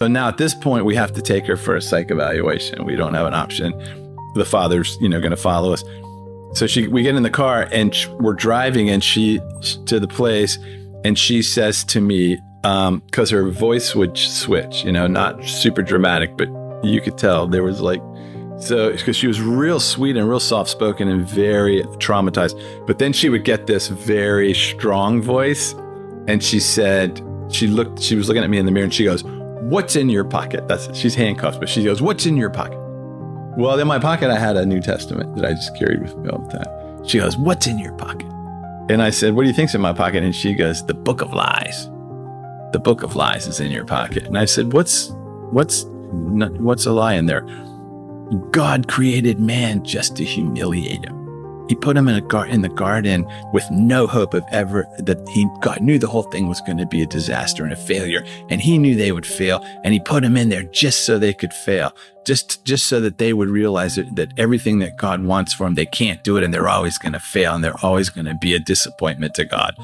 So now at this point, we have to take her for a psych evaluation. We don't have an option. The father's, going to follow us. So we get in the car and we're driving and to the place, and she says to me, because her voice would switch, not super dramatic, but you could tell there was because she was real sweet and real soft spoken and very traumatized. But then she would get this very strong voice, and she said, she was looking at me in the mirror and she goes, "What's in your pocket?" She's handcuffed, but she goes, "What's in your pocket?" Well, in my pocket, I had a New Testament that I just carried with me all the time. She goes, "What's in your pocket?" And I said, "What do you think's in my pocket?" And she goes, "The book of lies. The book of lies is in your pocket." And I said, what's a lie in there?" "God created man just to humiliate him. He put him in the garden with no hope of God knew the whole thing was going to be a disaster and a failure. And he knew they would fail. And he put them in there just so they could fail, just so that they would realize that everything that God wants for them, they can't do it. And they're always going to fail. And they're always going to be a disappointment to God."